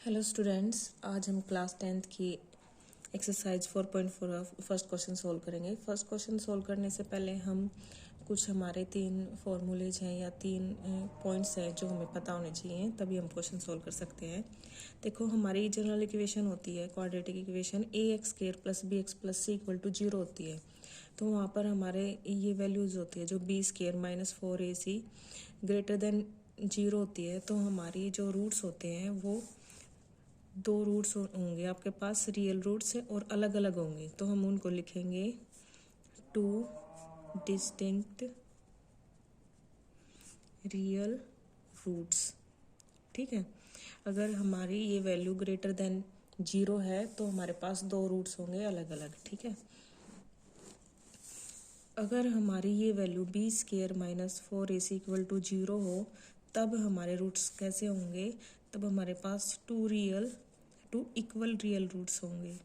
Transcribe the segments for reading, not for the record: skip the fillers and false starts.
Hello students, आज हम class 10th की एक्सरसाइज 4.4 फर्स्ट क्वेश्चन सोल्व करेंगे। फर्स्ट क्वेश्चन सोल्व करने से पहले हम कुछ हमारे 3 फॉर्मूलेज हैं या 3 पॉइंट्स हैं जो हमें पता होने चाहिए, तभी हम क्वेश्चन सोल्व कर सकते हैं। देखो, हमारी जनरल इक्वेशन होती है quadratic equation ax² + bx + c = 0 होती है। तो वहाँ पर हमारे ये वैल्यूज़ होती है जो b² - 4ac > 0 होती है। तो हमारी जो रूट्स होते हैं वो 2 रूट्स होंगे आपके पास, रियल रूट्स है और अलग अलग होंगे। तो हम उनको लिखेंगे 2 डिस्टिंक्ट रियल रूट्स। ठीक है, अगर हमारी ये वैल्यू > 0 है तो हमारे पास 2 रूट्स होंगे अलग अलग। ठीक है, अगर हमारी ये वैल्यू b² - 4ac = 0 हो तब हमारे रूट्स कैसे होंगे? तब हमारे पास 2 इक्वल रियल रूट्स होंगे।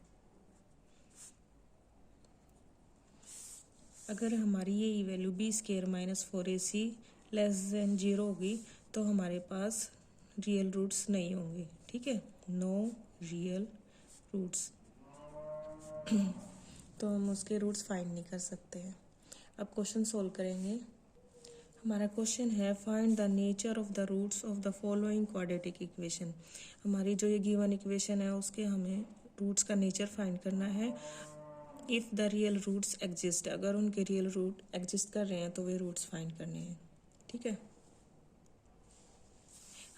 अगर हमारी ये वैल्यू b² - 4ac < 0 होगी तो हमारे पास रियल रूट्स नहीं होंगे। ठीक है, नो रियल रूट्स। तो हम उसके रूट्स फाइंड नहीं कर सकते हैं। अब क्वेश्चन सोल्व करेंगे। हमारा क्वेश्चन है find the nature of the roots of the following quadratic equation. हमारी जो ये गिवन इक्वेशन है उसके हमें रूट्स का नेचर फाइंड करना है। If the real roots exist, अगर उनके रियल रूट एग्जिस्ट कर रहे हैं तो वे रूट्स फाइंड करने हैं। ठीक है,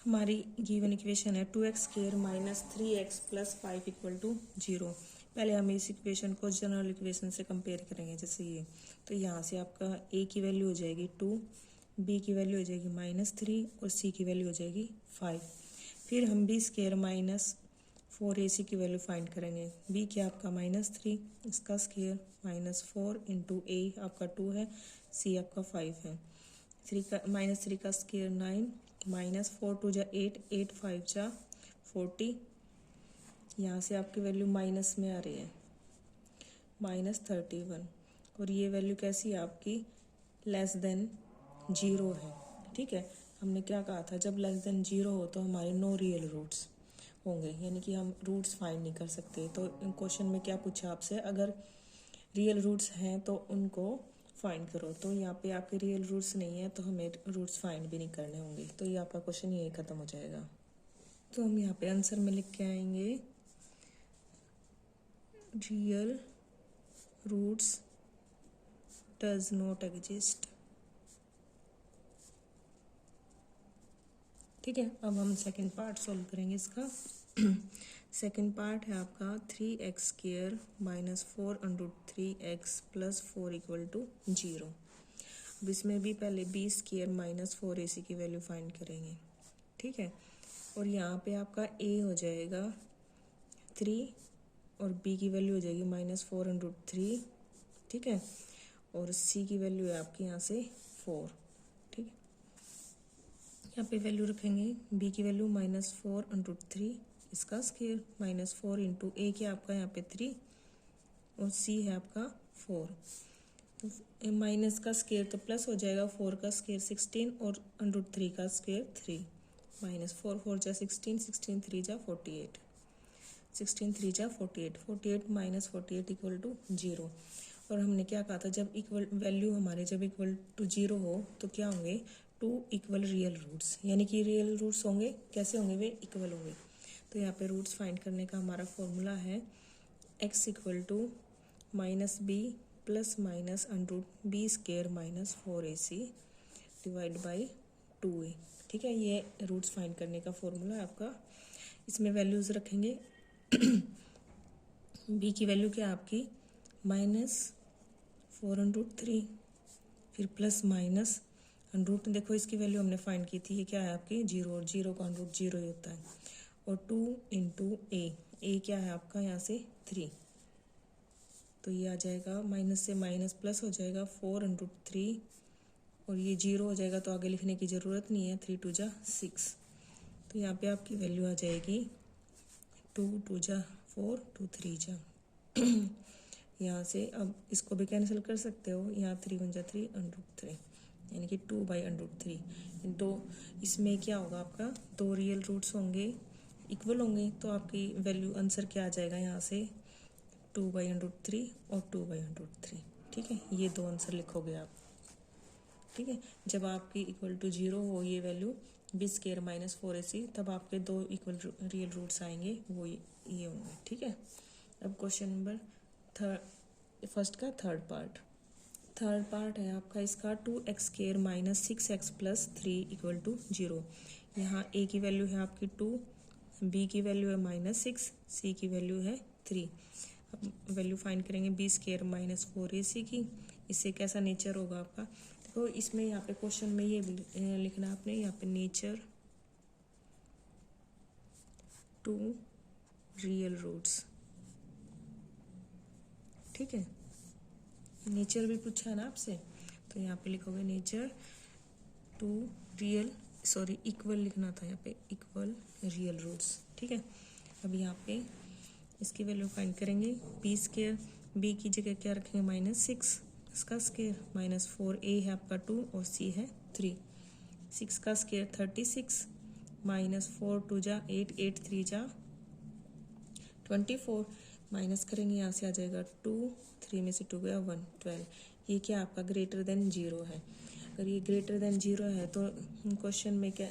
हमारी गिवन इक्वेशन है 2x² - 3x + 5 = 0। पहले हम इस इक्वेशन को जनरल इक्वेशन से कंपेयर करेंगे, जैसे ये। तो यहाँ से आपका a की वैल्यू हो जाएगी 2, b की वैल्यू हो जाएगी -3 और c की वैल्यू हो जाएगी 5। फिर हम b² - 4ac की वैल्यू फाइंड करेंगे। b क्या आपका -3, इसका स्क्वायर -4 × a आपका 2 है, c आपका 5 है। 3 का स्क्वायर 9 -4 × 2 = 8, 8 × 5 = 40। यहाँ से आपकी वैल्यू माइनस में आ रही है -31, और ये वैल्यू कैसी है आपकी? < 0 है। ठीक है, हमने क्या कहा था, जब < 0 हो तो हमारे नो रियल रूट्स होंगे, यानी कि हम रूट्स फाइंड नहीं कर सकते। तो क्वेश्चन में क्या पूछा आपसे, अगर रियल रूट्स हैं तो उनको फाइंड करो। तो यहाँ पे आपके रियल रूट्स नहीं है तो हमें रूट्स फाइंड भी नहीं करने होंगे। तो ये आपका क्वेश्चन यही ख़त्म हो जाएगा। तो हम यहाँ पे आंसर में लिख के आएंगे real roots does not exist. ठीक है, अब हम सेकंड पार्ट सॉल्व करेंगे इसका। सेकंड पार्ट है आपका 3x² - 4√3x + 4 = 0। अब इसमें भी पहले b² - 4ac की वैल्यू फाइंड करेंगे। ठीक है, और यहाँ पे आपका a हो जाएगा 3 और b की वैल्यू हो जाएगी -4√3। ठीक है, और c की वैल्यू है आपकी यहाँ से 4। ठीक है, यहाँ पे वैल्यू रखेंगे। b की वैल्यू -4√3, इसका स्क्वायर -4 × a क्या आपका यहाँ पे 3 और c है आपका 4। तो माइनस का स्क्वायर तो प्लस हो जाएगा, 4 का स्क्वायर 16 और √3 का स्क्वायर 3। -4 4 × 16, 16 3 × 48, 16 3 × 48, 48 - 48 = 0। और हमने क्या कहा था, जब इक्वल वैल्यू हमारे जब = 0 हो तो क्या होंगे? 2 इक्वल रियल रूट्स, यानी कि रियल रूट्स होंगे कैसे होंगे? वे इक्वल होंगे। तो यहाँ पे रूट्स फाइंड करने का हमारा फॉर्मूला है x = -b + √b² - 4ac / 2a। ठीक है, ये रूट्स फाइंड करने का फॉर्मूला है आपका। इसमें वैल्यूज़ रखेंगे। b की वैल्यू क्या है आपकी? -4√3, फिर प्लस माइनस रूट, देखो इसकी वैल्यू हमने फाइंड की थी, ये क्या है आपकी 0, और 0 का रूट 0 ही होता है। और 2 × a क्या है आपका यहाँ से 3, तो ये आ जाएगा माइनस से माइनस प्लस हो जाएगा 4√3, और ये 0 हो जाएगा तो आगे लिखने की ज़रूरत नहीं है, 3 × 2 = 6। तो यहाँ पे आपकी वैल्यू आ जाएगी 2 × 2 = 4, 2 3 = यहाँ से अब इसको भी कैंसिल कर सकते हो, यहाँ 3 × 1 = 3 √3, यानी कि 2/√3। तो इसमें क्या होगा आपका? 2 रियल रूट्स होंगे इक्वल होंगे तो आपकी वैल्यू आंसर क्या आ जाएगा यहाँ से 2/√3 और 2/√3। ठीक है, ये दो आंसर लिखोगे आप। ठीक है, जब आपकी इक्वल टू 0 हो ये वैल्यू b² माइनस 4ac, तब आपके दो इक्वल रियल रूट्स आएंगे, वो ये होंगे। ठीक है, अब क्वेश्चन नंबर फर्स्ट का थर्ड पार्ट है आपका इसका 2x² minus 6x plus 3 equal to 0। यहाँ a की वैल्यू है आपकी 2, b की वैल्यू है -6, c की वैल्यू है 3। अब वैल्यू फाइंड करेंगे b² माइनस 4ac की। इससे कैसा नेचर होगा आपका, तो इसमें यहाँ पे क्वेश्चन में ये लिखना आपने, यहाँ पे नेचर 2 रियल रूट्स। ठीक है, नेचर भी पूछा है ना आपसे, तो यहाँ पे लिखोगे नेचर 2 इक्वल लिखना था, यहाँ पे इक्वल रियल रूट्स। ठीक है, अब यहाँ पे इसकी वैल्यू फाइंड करेंगे b², b की जगह क्या रखेंगे -6, इसका स्क्वायर -4a है आपका 2 और c है 3। 6 का स्क्वायर 36 -4 2 जा 8, 8 3 जा 24, माइनस करेंगे यहाँ से आ जाएगा 2, 3 में से 2 गया 1, 12। ये क्या आपका ग्रेटर देन 0 है। अगर ये ग्रेटर देन 0 है तो क्वेश्चन में क्या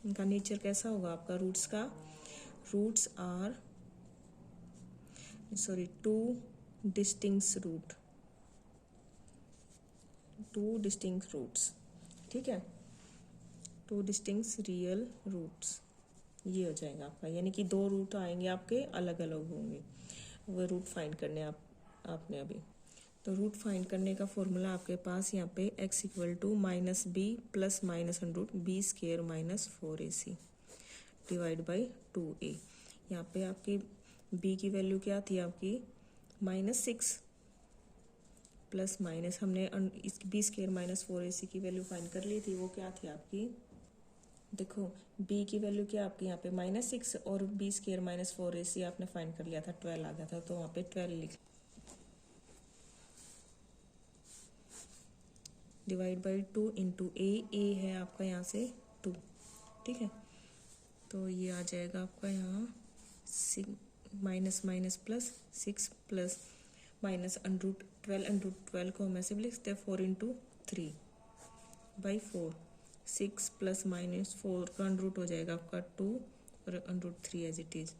इनका नेचर कैसा होगा आपका, roots are two distinct roots. ठीक है, 2 डिस्टिंक्ट रियल रूट्स, ये हो जाएगा आपका, यानी कि 2 रूट आएंगे आपके अलग अलग होंगे। वो रूट फाइंड करने आपने अभी, तो रूट फाइंड करने का फॉर्मूला आपके पास यहाँ पे x equal to -b plus -√b² minus 4ac divide by 2a। यहाँ पे आपकी b की वैल्यू क्या थी आपकी -6 प्लस माइनस, हमने इस b² माइनस 4ac की वैल्यू फाइंड कर ली थी, वो क्या थी आपकी, देखो b की वैल्यू क्या आपकी यहाँ पे -6 और b² माइनस 4ac आपने फाइंड कर लिया था, 12 आ गया था, तो वहाँ पे 12 लिख डिवाइड बाई 2 इंटू a है आपका यहाँ से 2। ठीक है, तो ये आ जाएगा आपका यहाँ माइनस प्लस 6 प्लस माइनस √12 को हम ऐसे भी लिख सकते हैं 4 इंटू 3 बाई 4। 6 प्लस -4 का √ हो जाएगा आपका 2 और √3 एज इट इज़।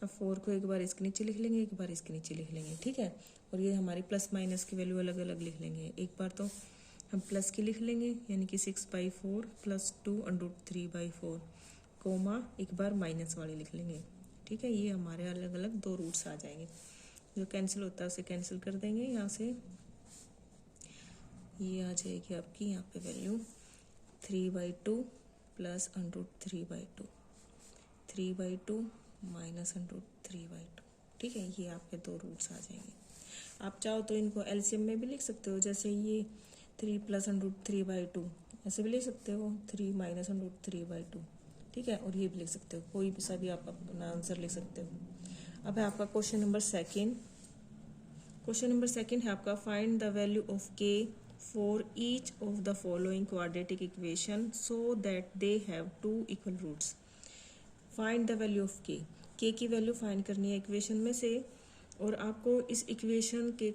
अब 4 को एक बार इसके नीचे लिख लेंगे, एक बार इसके नीचे लिख लेंगे। ठीक है, और ये हमारी प्लस माइनस की वैल्यू अलग अलग लिख लेंगे। एक बार तो हम प्लस की लिख लेंगे, यानी कि 6/4 प्लस 2 √3/4, कोमा एक बार माइनस वाली लिख लेंगे। ठीक है, ये हमारे अलग अलग 2 रूट्स आ जाएंगे। जो कैंसिल होता है उसे कैंसिल कर देंगे यहाँ से, ये आ जाएगी आपकी यहाँ पे वैल्यू 3/2 प्लस √3/2, 3/2 माइनस √3/2। ठीक है, ये आपके 2 रूट्स आ जाएंगे। आप चाहो तो इनको एलसीएम में भी लिख सकते हो, जैसे ये 3 प्लस √3/2 ऐसे भी लिख सकते हो, 3 माइनस √3/2। ठीक है, और ये भी लिख सकते हो, कोई भी सा भी आप अपना आंसर लिख सकते हो। अब है आपका क्वेश्चन नंबर सेकेंड है आपका find the value of k for each of the following quadratic equation so that they have 2 equal roots. Find the value of k की वैल्यू फाइंड करनी है इक्वेशन में से, और आपको इस इक्वेशन के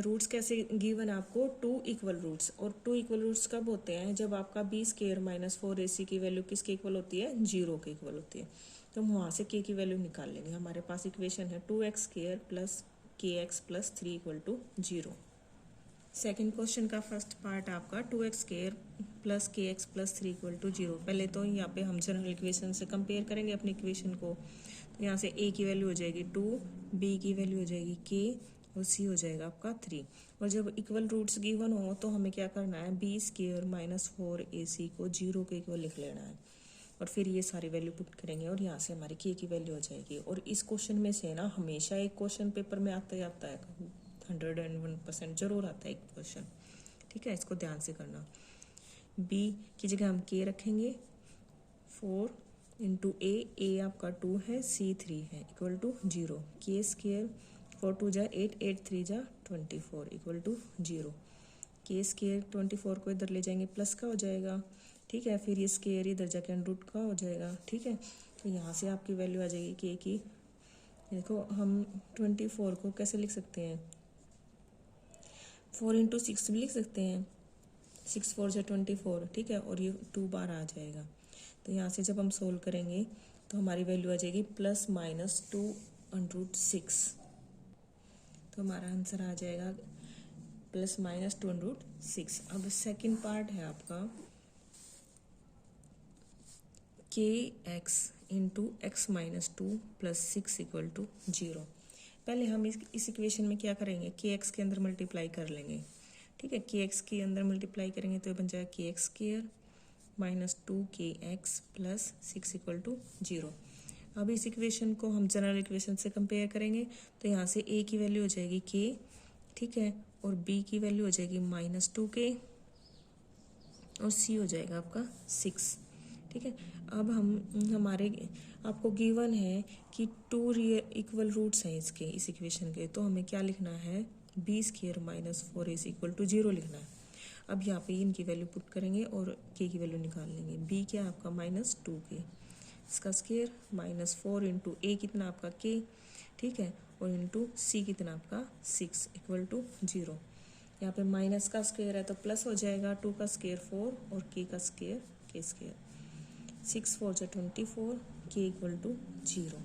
रूट्स कैसे गिवन है आपको 2 इक्वल रूट्स। और 2 इक्वल रूट्स कब होते हैं, जब आपका b² माइनस 4ac की वैल्यू किसके इक्वल होती है, 0 के इक्वल होती है। तो हम वहाँ से k की वैल्यू निकाल लेंगे। हमारे पास इक्वेशन है 2x² plus kx plus 3 equal to 0। Second question का फर्स्ट पार्ट आपका 2x² plus kx plus 3 equal to 0। पहले तो यहाँ पे हम जनरल इक्वेशन से कंपेयर करेंगे अपनी इक्वेशन को। तो यहाँ से a की वैल्यू हो जाएगी 2, b की वैल्यू हो जाएगी k और c हो जाएगा आपका 3। और जब इक्वल रूट्स गिवन हो तो हमें क्या करना है, b² माइनस 4ac को 0 के इक्वल लिख लेना है, और फिर ये सारी वैल्यू पुट करेंगे और यहाँ से हमारी k की वैल्यू हो जाएगी। और इस क्वेश्चन में से ना हमेशा एक क्वेश्चन पेपर में आता है, 101% जरूर आता है एक क्वेश्चन। ठीक है, इसको ध्यान से करना। b की जगह हम k रखेंगे, 4 इंटू a आपका 2 है, c 3 है, इक्वल टू 0। k² 4 2 जा 8, 8 3 जा 24 इक्वल टू 0। k² 24 को इधर ले जाएंगे, प्लस का हो जाएगा। ठीक है, फिर ये स्केयर इधर जाके √ का हो जाएगा। ठीक है, तो यहाँ से आपकी वैल्यू आ जाएगी के की। देखो हम 24 को कैसे लिख सकते हैं, 4 × 6 भी लिख सकते हैं, 6 4 × 24, ठीक है, और ये 2 बार आ जाएगा। तो यहाँ से जब हम सोल्व करेंगे तो हमारी वैल्यू आ जाएगी ±2√6। तो हमारा आंसर आ जाएगा ±2√6। अब सेकंड पार्ट है आपका kx × x-2 + 6 = 0। पहले हम इस इक्वेशन में क्या करेंगे, kx के अंदर मल्टीप्लाई कर लेंगे, ठीक है। kx के अंदर मल्टीप्लाई करेंगे तो ये बन जाएगा kx² - 2kx + 6 = 0। अब इस इक्वेशन को हम जनरल इक्वेशन से कंपेयर करेंगे तो यहाँ से a की वैल्यू हो जाएगी k, ठीक है, और b की वैल्यू हो जाएगी -2k, और c हो जाएगा आपका 6, ठीक है। अब हमारे आपको गिवन है कि 2 इक्वल रूट्स हैं इसके, इस इक्वेशन के, तो हमें क्या लिखना है, b² - 4ac = 0 लिखना है। अब यहाँ पे इनकी वैल्यू पुट करेंगे और k की वैल्यू निकाल लेंगे। b क्या है आपका -2k, इसका स्क्वायर -4 × a कितना आपका k, ठीक है, और इंटू c कितना आपका 6 = 0। यहाँ पे माइनस का स्क्वायर है तो प्लस हो जाएगा, 2 का स्क्वायर 4 और k का स्क्वायर k²। 6 4 × 24, k = 0।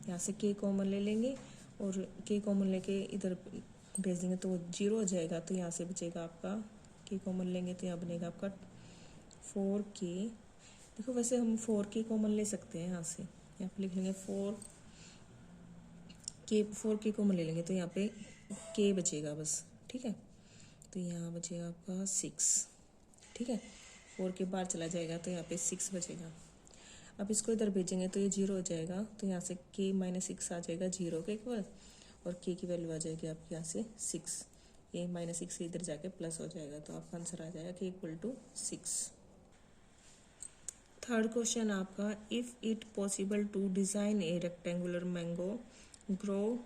यहाँ से k कॉमन ले लेंगे और k कॉमन लेके इधर भेज देंगे तो 0 हो जाएगा। तो यहाँ से बचेगा आपका, k कॉमन लेंगे तो यहाँ बनेगा आपका 4k। देखो वैसे हम 4k कॉमन ले सकते हैं, यहाँ से यहाँ पे लिख लेंगे 4k कॉमन ले लेंगे तो यहाँ पे k बचेगा बस, ठीक है। तो यहाँ बचेगा आपका 6, ठीक है, 4 के बाहर चला जाएगा तो यहाँ पे 6 बचेगा। अब इसको इधर भेजेंगे तो ये 0 हो जाएगा, तो यहाँ से k - 6 आ जाएगा 0 के इक्वल, और k की वैल्यू आ जाएगी आपके यहाँ से 6, a - 6 इधर जाके प्लस हो जाएगा, तो आपका आंसर आ जाएगा k = 6। थर्ड क्वेश्चन आपका, if it possible to design a rectangular mango grove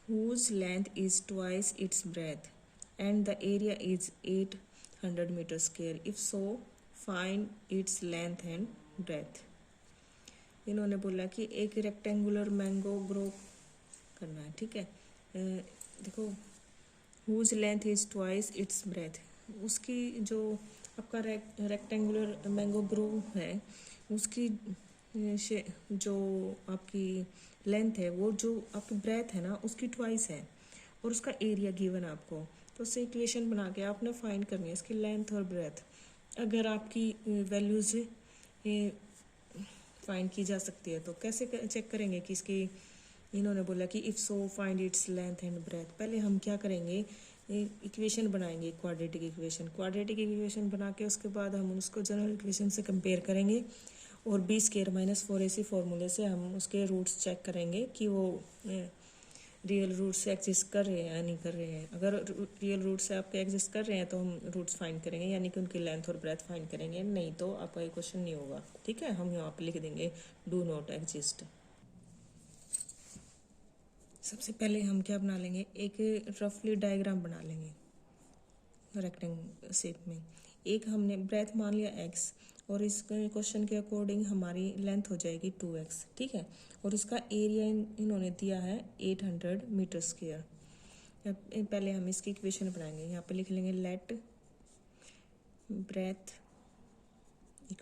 whose length is twice its breadth and the area is 800 meter square. If so, find its length and breadth. इन्होंने बोला कि एक rectangular mango grow करना है, ठीक है। देखो whose length is twice its breadth, उसकी जो आपका रेक्टेंगुलर मैंगो ग्रो है उसकी जो आपकी लेंथ है वो जो आपकी ब्रेथ है ना उसकी ट्वाइस है, और उसका एरिया गिवन है आपको, तो उससे इक्वेशन बना के आपने फाइंड करनी है इसकी लेंथ और ब्रेथ। अगर आपकी वैल्यूज फाइंड की जा सकती है तो कैसे चेक करेंगे कि इसकी, इन्होंने बोला कि if so find its length and breadth. पहले हम क्या करेंगे, इक्वेशन बनाएंगे, क्वाड्रेटिक इक्वेशन बना के उसके बाद हम उसको जनरल इक्वेशन से कंपेयर करेंगे और b² - 4ac फॉर्मूले से हम उसके रूट्स चेक करेंगे कि वो रियल रूट से एग्जिस्ट कर रहे हैं या नहीं कर रहे हैं। अगर रियल रूट से आपके एग्जिस्ट कर रहे हैं तो हम रूट्स फाइंड करेंगे, यानी कि उनकी लेंथ और ब्रेथ फाइंड करेंगे, नहीं तो आपका ये क्वेश्चन नहीं होगा, ठीक है। हम यहाँ पे लिख देंगे डू नॉट एग्जिस्ट। सबसे पहले हम क्या बना लेंगे, एक रफली डायग्राम बना लेंगे रेक्टेंगल शेप में। एक हमने ब्रेथ मान लिया x, और इस क्वेश्चन के अकॉर्डिंग हमारी लेंथ हो जाएगी 2x, ठीक है, और इसका एरिया इन्होंने दिया है 800 मीटर स्क्वायर। पहले हम इसकी इक्वेशन बनाएंगे, यहाँ पे लिख लेंगे let breadth =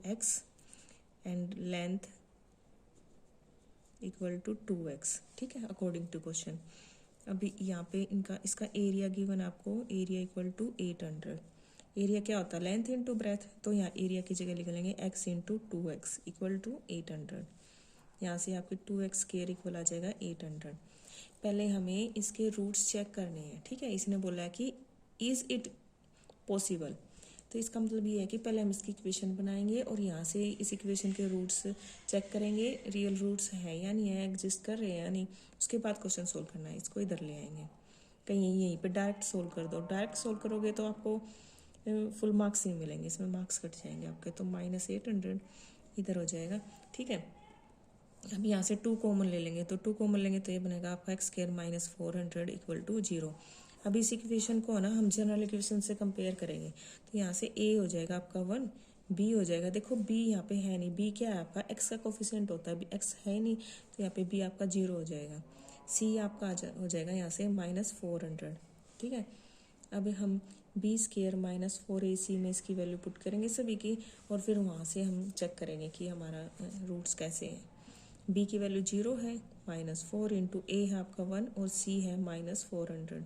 x and length = 2x, ठीक है, अकॉर्डिंग टू क्वेश्चन। अभी यहाँ पे इसका एरिया गिवन आपको, एरिया = 800। एरिया क्या होता है, लेंथ इंटू ब्रेथ, तो यहाँ एरिया की जगह लिख लेंगे x × 2x = 800। यहाँ से आपके 2x² इक्वल आ जाएगा 800। पहले हमें इसके रूट्स चेक करने हैं, ठीक है। इसने बोला है कि इज़ इट पॉसिबल, तो इसका मतलब ये है कि पहले हम इसकी इक्वेशन बनाएंगे और यहाँ से इस इक्वेशन के रूट्स चेक करेंगे, रियल रूट्स है या नहीं है, एग्जिस्ट कर रहे हैं या नहीं, उसके बाद क्वेश्चन सोल्व करना है। इसको इधर ले आएंगे, कहीं यहीं पे डायरेक्ट सोल्व कर दो। डायरेक्ट सोल्व करोगे तो आपको फुल मार्क्स नहीं मिलेंगे, इसमें मार्क्स कट जाएंगे आपके, तो -800 इधर हो जाएगा, ठीक है। अब यहाँ से 2 कॉमन ले लेंगे, तो 2 कॉमन लेंगे तो ये बनेगा आपका x² - 400 = 0। अब इस इक्वेशन को ना हम जनरल इक्वेशन से कंपेयर करेंगे, तो यहाँ से a हो जाएगा आपका 1, बी हो जाएगा, देखो बी यहाँ पे है नहीं, बी क्या है आपका एक्स का कोफिशिएंट होता है, बी एक्स है नहीं, तो यहाँ पे बी आपका 0 हो जाएगा। सी आपका हो जाएगा यहाँ से -400, ठीक है। अब हम बी स्केयर -4ac में इसकी वैल्यू पुट करेंगे सभी की, और फिर वहाँ से हम चेक करेंगे कि हमारा रूट्स कैसे हैं। बी की वैल्यू 0 है, -4 इंटू ए है आपका 1 और सी है -400,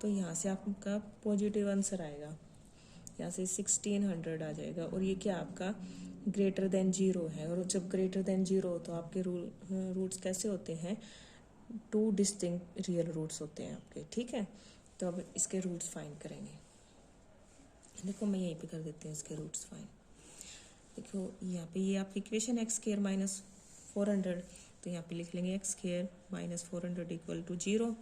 तो यहाँ से आपका पॉजिटिव आंसर आएगा, यहाँ से 1600 आ जाएगा। और ये क्या आपका ग्रेटर देन 0 है, और जब ग्रेटर देन 0 हो तो आपके रूट्स कैसे होते हैं, 2 डिस्टिंक्ट रियल रूट्स होते हैं आपके, ठीक है। तो अब इसके रूट्स फाइंड करेंगे। देखो मैं यहीं पे कर देती हूँ इसके रूट्स फाइंड। देखो यहाँ पे ये आपकी इक्वेशन एक्स स्क्वायर -400, तो यहाँ पे लिख लेंगे एक्स स्क्वायर -400 इक्वल टू 0।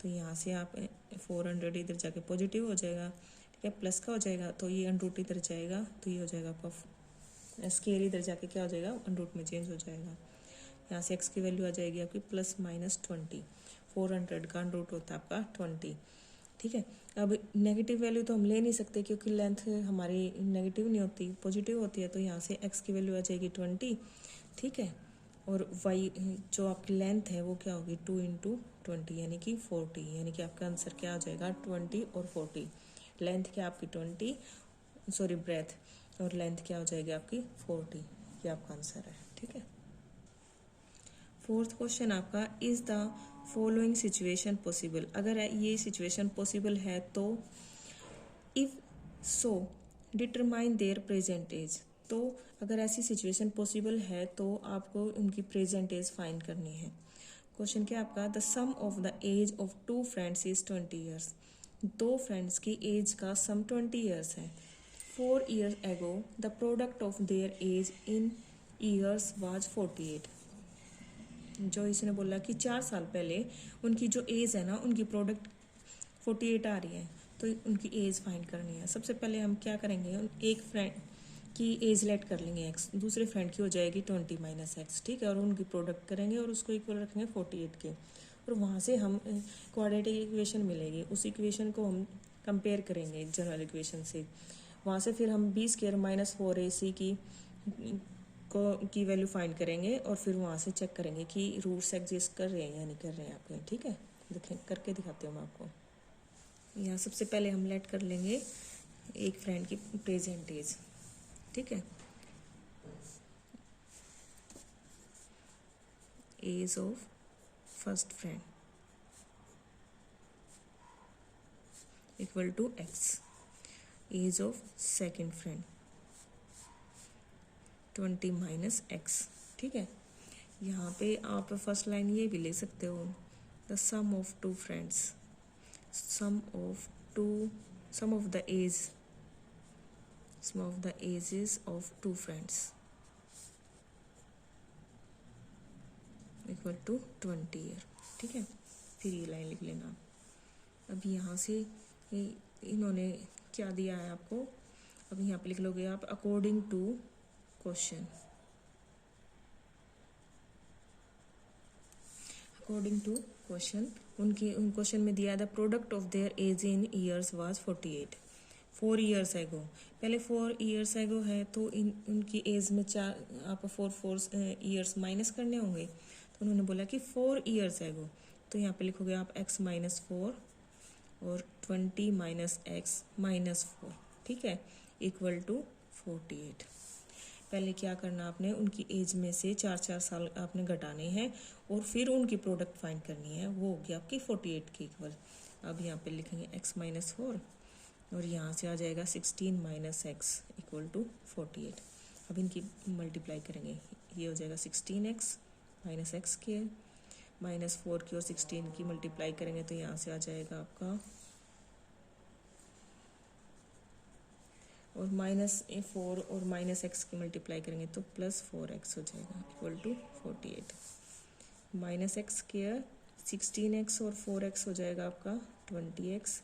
तो यहाँ से आप 400 इधर जाके पॉजिटिव हो जाएगा, ठीक है, प्लस का हो जाएगा, तो ये √ इधर जाएगा, तो ये हो जाएगा आपका स्क्वायर इधर जाके क्या हो जाएगा, √ में चेंज हो जाएगा। यहाँ से एक्स की वैल्यू आ जाएगी आपकी +-20, 400 का √ होता है आपका 20, ठीक है। अब नेगेटिव वैल्यू तो हम ले नहीं सकते क्योंकि लेंथ हमारी नेगेटिव नहीं होती, पॉजिटिव होती है, तो यहाँ से एक्स की वैल्यू आ जाएगी 20, ठीक है। और वाई जो आपकी लेंथ है वो क्या होगी 2 × 20 यानी कि 40, यानी कि आपका आंसर क्या आ जाएगा 20 और 40। लेंथ क्या आपकी 20, सॉरी ब्रेथ, और लेंथ क्या हो जाएगी आपकी 40, ये आपका आंसर है, ठीक है। फोर्थ क्वेश्चन आपका, is the following situation possible, अगर ये सिचुएशन पॉसिबल है तो if so determine their present age, तो अगर ऐसी सिचुएशन पॉसिबल है तो आपको उनकी प्रेजेंट एज फाइंड करनी है। क्वेश्चन क्या आपका, the sum of the age of 2 friends is 20 years, 2 friends की एज का सम 20 ईयर्स है। 4 years ago the product of their age in years was 48, जो इसने बोला कि 4 साल पहले उनकी जो एज है ना, उनकी प्रोडक्ट 48 आ रही है, तो उनकी एज फाइंड करनी है। सबसे पहले हम क्या करेंगे, एक फ्रेंड की एज लेट कर लेंगे एक्स, दूसरे फ्रेंड की हो जाएगी 20 - x, ठीक है, और उनकी प्रोडक्ट करेंगे और उसको इक्वल रखेंगे 48 के, और वहाँ से हम क्वाड्रेटिक इक्वेशन मिलेगी, उस इक्वेशन को हम कंपेयर करेंगे जनरल इक्वेशन से। वहाँ से फिर हम b² - 4ac की वैल्यू फाइंड करेंगे, और फिर वहाँ से चेक करेंगे कि रूट्स एग्जिस्ट कर रहे हैं या नहीं कर रहे हैं आपके, ठीक है। देखें करके दिखाती हूँ मैं आपको। यहाँ सबसे पहले हम लेट कर लेंगे एक फ्रेंड की प्रेजेंट एज, ठीक है, age of first friend equal to x, age of second friend 20 - x, ठीक है। यहाँ पे आप फर्स्ट लाइन ये भी ले सकते हो, the sum of 2 friends, sum of the ages of 2 friends equal to 20 year, ठीक है। फिर ये लाइन लिख लेना। अब यहाँ से इन्होंने क्या दिया है आपको, अब यहाँ पे लिख लोगे आप according to question, according to question उनकी उन क्वेश्चन में दिया the product of their age in years was 48, 4 years ago, पहले 4 ईयर्स एगो है तो उनकी एज में 4 आप 4 ईयर्स माइनस करने होंगे, तो उन्होंने बोला कि 4 ईयर्स एगो, तो यहाँ पे लिखोगे आप x - 4 और 20 - x - 4, ठीक है, इक्वल टू 48। पहले क्या करना आपने, उनकी एज में से 4 साल आपने घटाने हैं और फिर उनकी प्रोडक्ट फाइंड करनी है, वो होगी आपकी 48 के इक्वल। अब यहाँ पे लिखेंगे x - 4 और यहाँ से आ जाएगा 16 - x इक्वल टू 48। अब इनकी मल्टीप्लाई करेंगे, ये हो जाएगा 16x - x के -4 की और 16 की मल्टीप्लाई करेंगे तो यहाँ से आ जाएगा आपका, और -4 और -x की मल्टीप्लाई करेंगे तो +4x हो जाएगा इक्वल टू 48। -x² 16x और 4x हो जाएगा आपका 20x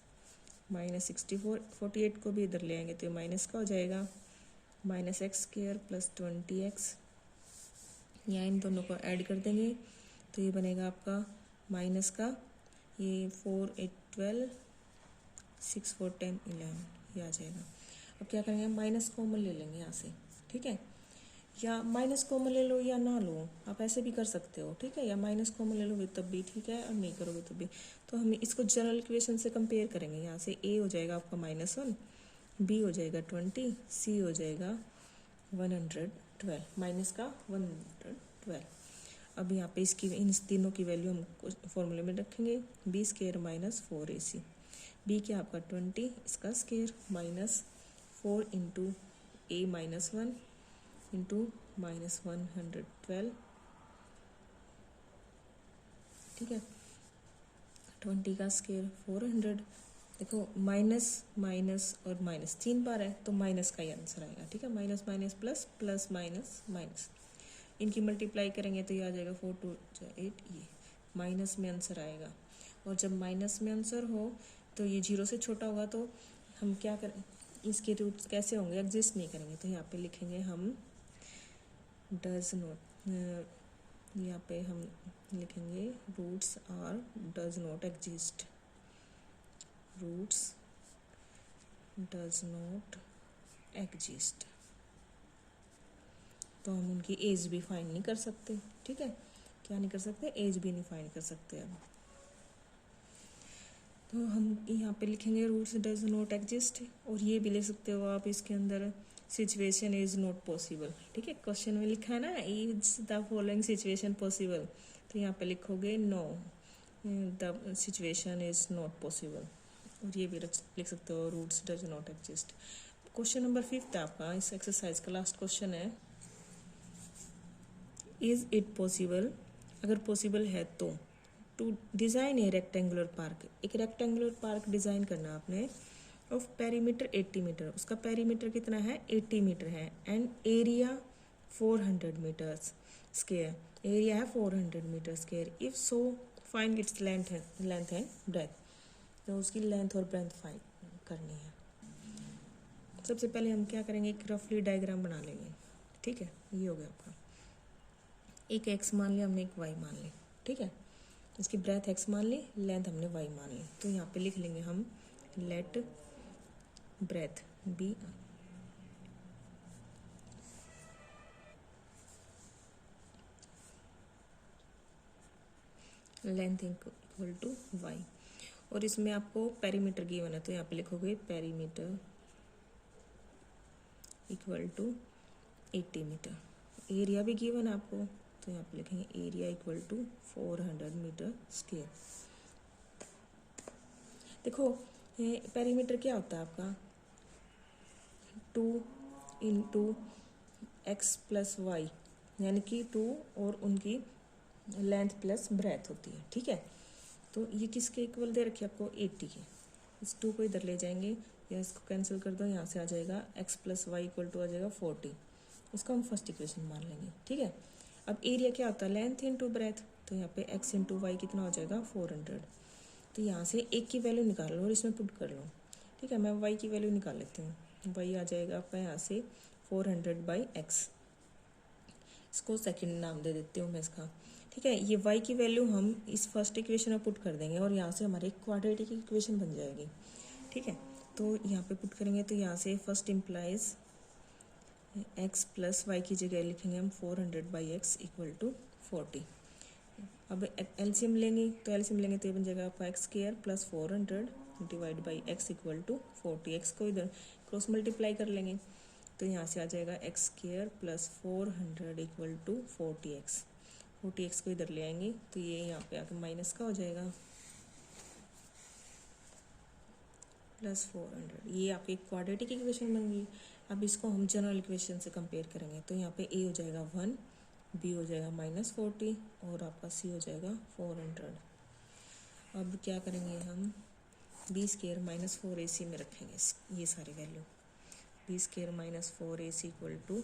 -64, 48 को भी इधर ले आएंगे तो ये माइनस का हो जाएगा, -x² + 20x, यहाँ इन दोनों को ऐड कर देंगे तो ये बनेगा आपका माइनस का, ये 4 8 12 6 4 10 11 ये आ जाएगा। अब क्या करेंगे, माइनस कॉमन ले लेंगे यहाँ से, ठीक है, या माइनस कॉमन ले लो या ना लो, आप ऐसे भी कर सकते हो, ठीक है, या माइनस कॉमन ले लोगे तब भी ठीक है और नहीं करोगे तब भी। तो हम इसको जनरल इक्वेशन से कंपेयर करेंगे, यहाँ से ए हो जाएगा आपका -1, बी हो जाएगा 20, सी हो जाएगा 112, माइनस का 112। अब यहाँ पे इसकी इन तीनों की वैल्यू हम फॉर्मूले में रखेंगे, बी स्केयर -4ac, बी क्या आपका 20, इसका स्केयर -4 इंटू a -1 इंटू -112, ठीक है, 20 का स्केयर 400। देखो माइनस माइनस और माइनस 3 बार है तो माइनस का ही आंसर आएगा, ठीक है, minus minus plus, plus minus minus, इनकी मल्टीप्लाई करेंगे तो ये आ जाएगा 4 2 8, ये माइनस में आंसर आएगा। और जब माइनस में आंसर हो तो ये 0 से छोटा होगा, तो हम क्या करें, इसके रूट्स कैसे होंगे, एग्जिस्ट नहीं करेंगे, तो यहाँ पे लिखेंगे हम डज नॉट, यहाँ पे हम लिखेंगे roots are does not exist, roots does not exist. तो हम उनकी एज भी फाइंड नहीं कर सकते, ठीक है, क्या नहीं कर सकते, एज भी नहीं फाइंड कर सकते। अब तो हम यहाँ पे लिखेंगे रूट्स डज नॉट एग्जिस्ट, और ये भी लिख सकते हो आप इसके अंदर सिचुएशन इज नॉट पॉसिबल, ठीक है, क्वेश्चन में लिखा है ना is the following situation possible, तो यहाँ पे लिखोगे no the situation is not possible, और ये भी लिख सकते हो roots does not exist. Question number 5 आपका इस एक्सरसाइज का लास्ट क्वेश्चन है, इज इट पॉसिबल, अगर पॉसिबल है तो, to design a rectangular park, एक रेक्टेंगुलर पार्क डिज़ाइन करना आपने, ऑफ पेरीमीटर 80 मीटर, उसका पेरीमीटर कितना है 80 मीटर है, and area 400 metres square, area है 400 metre square, if so find its length and breadth, तो उसकी लेंथ और ब्रेथ फाइंड करनी है। सबसे पहले हम क्या करेंगे, एक रफली डायग्राम बना लेंगे, ठीक है, ये हो गया आपका, एक x मान लिया हमने, एक y मान ली, ठीक है, इसकी ब्रेथ x मान ली, लेंथ हमने y मान ली, तो यहाँ पे लिख लेंगे हम let breadth B, length equal to y, और इसमें आपको पेरीमीटर गिवन है, तो यहाँ पे लिखोगे perimeter equal to 80 metre, area भी गिवन है आपको, तो यहाँ पे लिखेंगे area equal to 400 metre square. देखो पेरीमीटर क्या होता है आपका, 2 इंटू एक्स प्लस वाई, यानी कि 2 और उनकी लेंथ प्लस ब्रेथ होती है, ठीक है, तो ये किसके इक्वल दे रखी है आपको 80 के, इस 2 को इधर ले जाएंगे या इसको कैंसिल कर दो, यहाँ से आ जाएगा x plus Y equal to आ जाएगा 40, इसको हम फर्स्ट इक्वेशन मान लेंगे, ठीक है। अब एरिया क्या होता है, लेंथ इंटू ब्रेथ, तो यहाँ पे x इंटू वाई कितना हो जाएगा 400, तो यहाँ से एक की वैल्यू निकाल लो और इसमें पुट कर लो, ठीक है, मैं y की वैल्यू निकाल लेती हूँ, y आ जाएगा आपका यहाँ से 400/x, इसको सेकंड नाम दे देती हूँ मैं इसका, ठीक है, ये y की वैल्यू हम इस फर्स्ट इक्वेशन में पुट कर देंगे और यहाँ से हमारी क्वाड्रेटिक इक्वेशन बन जाएगी, ठीक है, तो यहाँ पे पुट करेंगे तो यहाँ से first implies x plus y की जगह लिखेंगे हम 400/x इक्वल टू 40। अब एलसीएम लेंगे तो ये बन जाएगा आपका x square plus 400 divide by x equal to 40, x को इधर क्रॉस मल्टीप्लाई कर लेंगे तो यहाँ से आ जाएगा x square plus 400 equal to 40x को इधर ले आएंगे तो ये यहाँ पे आके माइनस का हो जाएगा प्लस 400, ये आपकी क्वाड्रेटिक इक्वेशन बन गई। अब इसको हम जनरल इक्वेशन से कंपेयर करेंगे तो यहाँ पे ए हो जाएगा 1, बी हो जाएगा -40 और आपका सी हो जाएगा 400। अब क्या करेंगे हम बी स्क्वायर -4ac में रखेंगे ये सारी value, B square -4ac equal to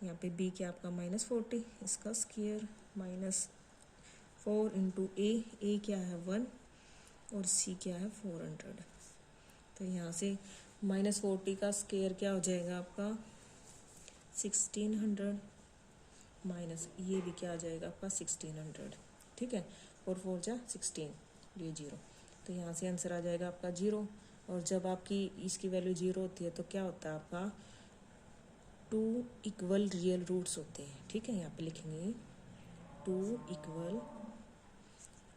यहाँ पे बी क्या आपका -40, इसका स्क्वायर -4 इंटू ए क्या है 1 और सी क्या है 400। तो यहाँ से -40 का स्क्वायर क्या हो जाएगा आपका 1600 माइनस ये भी क्या आ जाएगा आपका 1600, ठीक है, और 4 जा 16 ये 0, तो यहाँ से आंसर आ जाएगा आपका 0। और जब आपकी इसकी वैल्यू 0 होती है तो क्या होता है आपका 2 इक्वल रियल रूट्स होते हैं। ठीक है, यहाँ पे लिखेंगे 2 इक्वल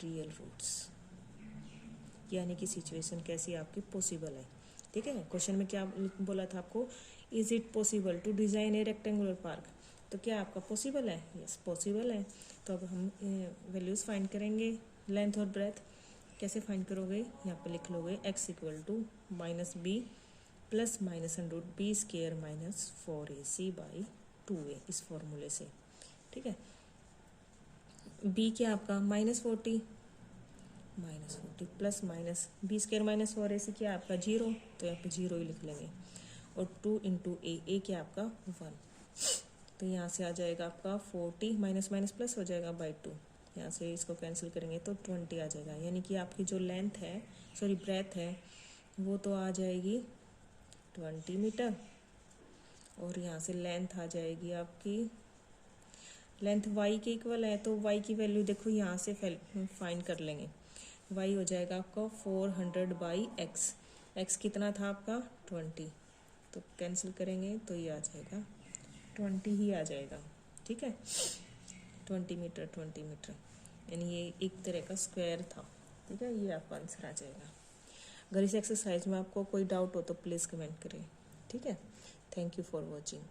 रियल रूट्स, यानी कि सिचुएशन कैसी आपकी पॉसिबल है। ठीक है, क्वेश्चन में क्या बोला था आपको, is it possible to design a rectangular park, तो क्या आपका पॉसिबल है, यस पॉसिबल है। तो अब हम वैल्यूज़ फाइंड करेंगे, लेंथ और ब्रेथ। कैसे फाइंड करोगे, यहाँ पे लिख लोगे x equal to minus B plus minus under B square minus 4ac by 2a, इस फॉर्मूले से। ठीक है, b क्या आपका -40 plus minus B square minus 4ac क्या आपका 0, तो यहाँ पे 0 ही लिख लेंगे। और 2 इंटू ए क्या आपका 1, तो यहाँ से आ जाएगा आपका 40 माइनस माइनस प्लस हो जाएगा बाई 2, यहाँ से इसको कैंसिल करेंगे तो 20 आ जाएगा। यानी कि आपकी जो लेंथ है, सॉरी ब्रेथ है, वो तो आ जाएगी 20 मीटर, और यहाँ से लेंथ आ जाएगी आपकी, लेंथ y के इक्वल है तो y की वैल्यू देखो यहाँ से फाइंड कर लेंगे। y हो जाएगा आपका 400 बाई x कितना था आपका 20, तो कैंसिल करेंगे तो ये आ जाएगा 20 ही आ जाएगा। ठीक है, 20 मीटर, यानी ये एक तरह का स्क्वायर था। ठीक है, ये आपका आंसर आ जाएगा। अगर इस एक्सरसाइज में आपको कोई डाउट हो तो प्लीज़ कमेंट करें। ठीक है, थैंक यू फॉर वॉचिंग।